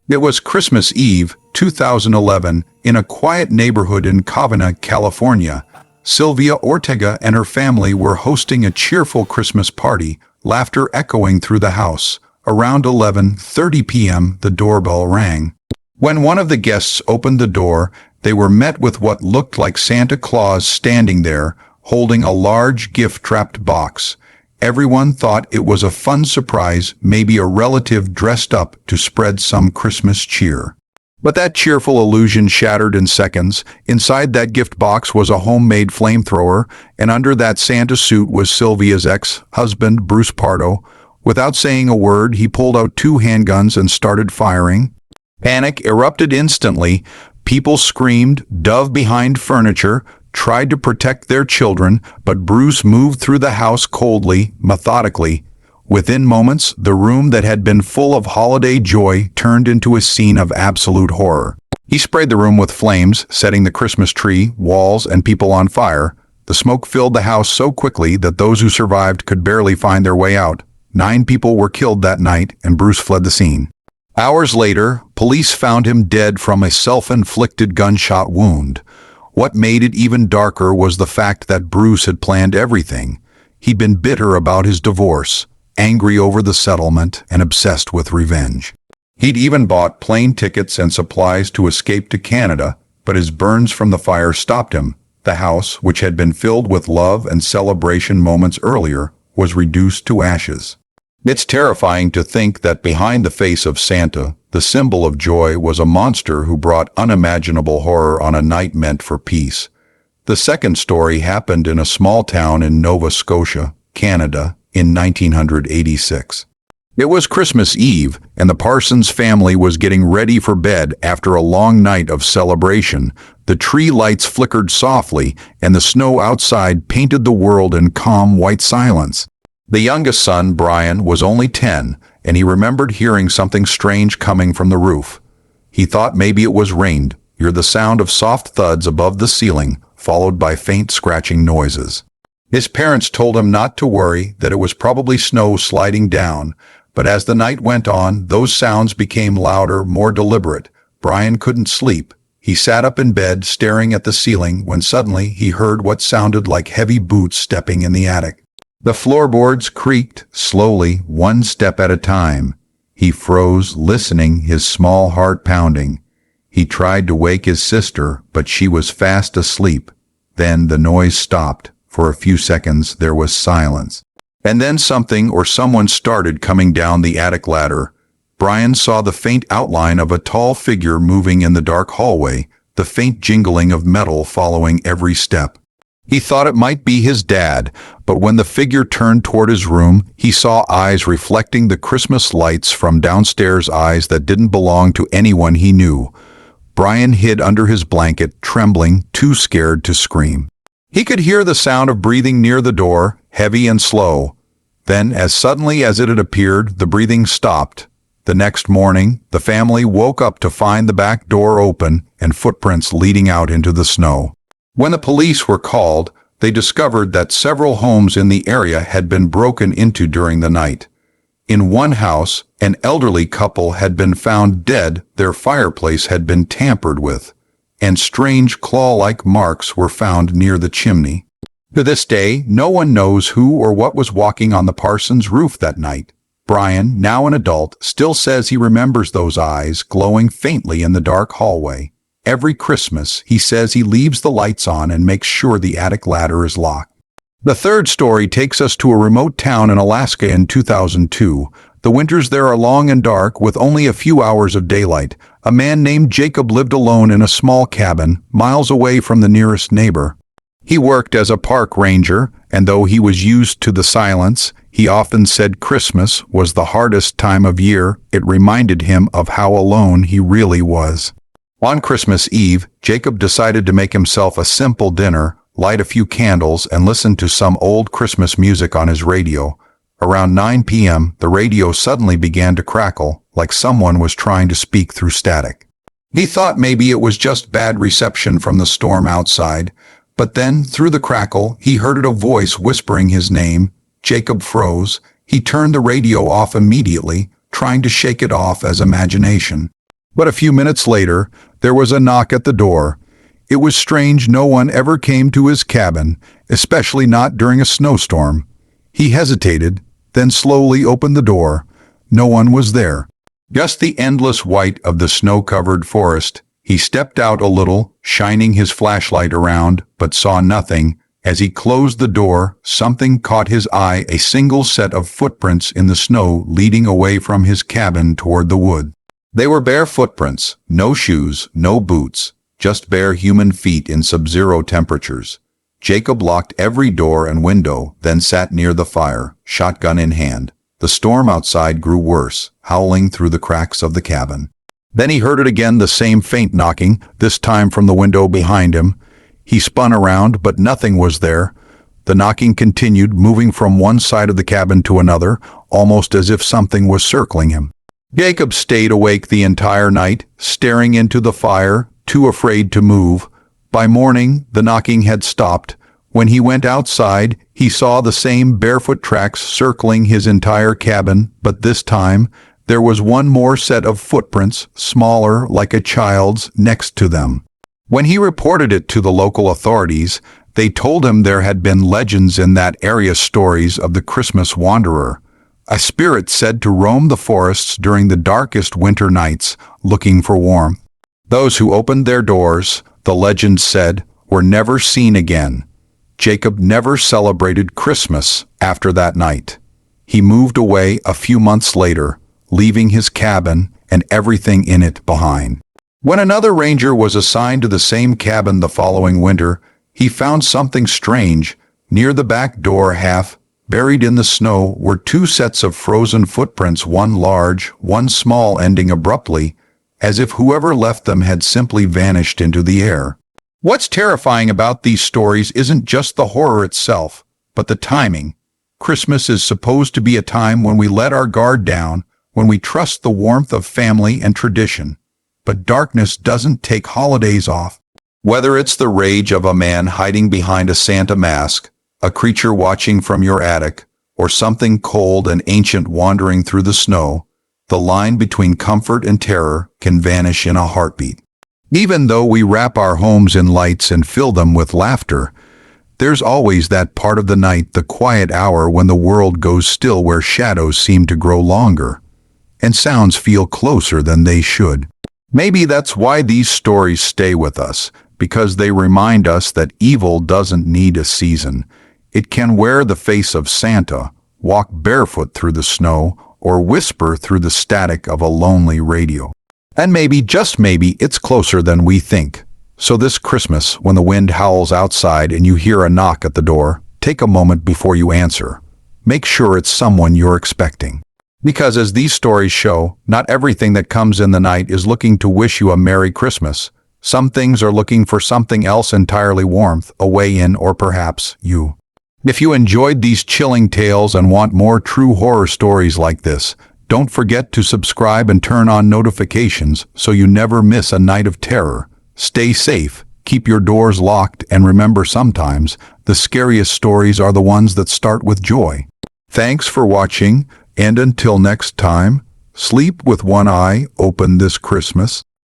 It was Christmas Eve, 2011, in a quiet neighborhood in Covina, California. Sylvia Ortega and her family were hosting a cheerful Christmas party, laughter echoing through the house. Around 11:30 p.m., the doorbell rang. When one of the guests opened the door, they were met with what looked like Santa Claus standing there, holding a large gift-wrapped box. Everyone thought it was a fun surprise, maybe a relative dressed up to spread some Christmas cheer. But that cheerful illusion shattered in seconds. Inside that gift box was a homemade flamethrower, and under that Santa suit was Sylvia's ex-husband, Bruce Pardo. Without saying a word, he pulled out 2 handguns and started firing. Panic erupted instantly. People screamed, dove behind furniture, tried to protect their children, but Bruce moved through the house coldly, methodically. Within moments, the room that had been full of holiday joy turned into a scene of absolute horror. He sprayed the room with flames, setting the Christmas tree, walls, and people on fire. The smoke filled the house so quickly that those who survived could barely find their way out. 9 people were killed that night, and Bruce fled the scene. Hours later, police found him dead from a self-inflicted gunshot wound. What made it even darker was the fact that Bruce had planned everything. He'd been bitter about his divorce, angry over the settlement, and obsessed with revenge. He'd even bought plane tickets and supplies to escape to Canada, but his burns from the fire stopped him. The house, which had been filled with love and celebration moments earlier, was reduced to ashes. It's terrifying to think that behind the face of Santa, the symbol of joy, was a monster who brought unimaginable horror on a night meant for peace. The second story happened in a small town in Nova Scotia, Canada, in 1986. It was Christmas Eve, and the Parsons family was getting ready for bed after a long night of celebration. The tree lights flickered softly, and the snow outside painted the world in calm white silence. The youngest son, Brian, was only 10, and he remembered hearing something strange coming from the roof. He thought maybe it was rain. Heard the sound of soft thuds above the ceiling, followed by faint scratching noises. His parents told him not to worry, that it was probably snow sliding down, but as the night went on, those sounds became louder, more deliberate. Brian couldn't sleep. He sat up in bed, staring at the ceiling, when suddenly he heard what sounded like heavy boots stepping in the attic. The floorboards creaked, slowly, one step at a time. He froze, listening, his small heart pounding. He tried to wake his sister, but she was fast asleep. Then the noise stopped. For a few seconds there was silence. And then something or someone started coming down the attic ladder. Brian saw the faint outline of a tall figure moving in the dark hallway, the faint jingling of metal following every step. He thought it might be his dad, but when the figure turned toward his room, he saw eyes reflecting the Christmas lights from downstairs, eyes that didn't belong to anyone he knew. Brian hid under his blanket, trembling, too scared to scream. He could hear the sound of breathing near the door, heavy and slow. Then, as suddenly as it had appeared, the breathing stopped. The next morning, the family woke up to find the back door open and footprints leading out into the snow. When the police were called, they discovered that several homes in the area had been broken into during the night. In one house, an elderly couple had been found dead, their fireplace had been tampered with, and strange claw-like marks were found near the chimney. To this day, no one knows who or what was walking on the Parsons' roof that night. Brian, now an adult, still says he remembers those eyes glowing faintly in the dark hallway. Every Christmas, he says he leaves the lights on and makes sure the attic ladder is locked. The third story takes us to a remote town in Alaska in 2002. The winters there are long and dark, with only a few hours of daylight. A man named Jacob lived alone in a small cabin, miles away from the nearest neighbor. He worked as a park ranger, and though he was used to the silence, he often said Christmas was the hardest time of year. It reminded him of how alone he really was. On Christmas Eve, Jacob decided to make himself a simple dinner, light a few candles, and listen to some old Christmas music on his radio. Around 9 p.m., the radio suddenly began to crackle, like someone was trying to speak through static. He thought maybe it was just bad reception from the storm outside, but then, through the crackle, he heard a voice whispering his name. Jacob froze. He turned the radio off immediately, trying to shake it off as imagination. But a few minutes later, there was a knock at the door. It was strange no one ever came to his cabin, especially not during a snowstorm. He hesitated, then slowly opened the door. No one was there. Just the endless white of the snow-covered forest. He stepped out a little, shining his flashlight around, but saw nothing. As he closed the door, something caught his eye, a single set of footprints in the snow leading away from his cabin toward the wood. They were bare footprints, no shoes, no boots, just bare human feet in sub-zero temperatures. Jacob locked every door and window, then sat near the fire, shotgun in hand. The storm outside grew worse, howling through the cracks of the cabin. Then he heard it again, the same faint knocking, this time from the window behind him. He spun around, but nothing was there. The knocking continued, moving from one side of the cabin to another, almost as if something was circling him. Jacob stayed awake the entire night, staring into the fire, too afraid to move. By morning, the knocking had stopped. When he went outside, he saw the same barefoot tracks circling his entire cabin, but this time, there was one more set of footprints, smaller, like a child's, next to them. When he reported it to the local authorities, they told him there had been legends in that area, stories of the Christmas wanderer, a spirit said to roam the forests during the darkest winter nights, looking for warmth. Those who opened their doors, the legend said, were never seen again. Jacob never celebrated Christmas after that night. He moved away a few months later, leaving his cabin and everything in it behind. When another ranger was assigned to the same cabin the following winter, he found something strange. Near the back door, half buried in the snow, were two sets of frozen footprints, one large, one small, ending abruptly, as if whoever left them had simply vanished into the air. What's terrifying about these stories isn't just the horror itself, but the timing. Christmas is supposed to be a time when we let our guard down, when we trust the warmth of family and tradition. But darkness doesn't take holidays off. Whether it's the rage of a man hiding behind a Santa mask, a creature watching from your attic, or something cold and ancient wandering through the snow, the line between comfort and terror can vanish in a heartbeat. Even though we wrap our homes in lights and fill them with laughter, there's always that part of the night, the quiet hour when the world goes still, where shadows seem to grow longer and sounds feel closer than they should. Maybe that's why these stories stay with us, because they remind us that evil doesn't need a season. It can wear the face of Santa, walk barefoot through the snow, or whisper through the static of a lonely radio. And maybe, just maybe, it's closer than we think. So this Christmas, when the wind howls outside and you hear a knock at the door, take a moment before you answer. Make sure it's someone you're expecting. Because as these stories show, not everything that comes in the night is looking to wish you a Merry Christmas. Some things are looking for something else entirely: warmth, a way in, or perhaps you. If you enjoyed these chilling tales and want more true horror stories like this, don't forget to subscribe and turn on notifications so you never miss a night of terror. Stay safe, keep your doors locked, and remember, sometimes the scariest stories are the ones that start with joy. Thanks for watching, and until next time, sleep with one eye open this Christmas.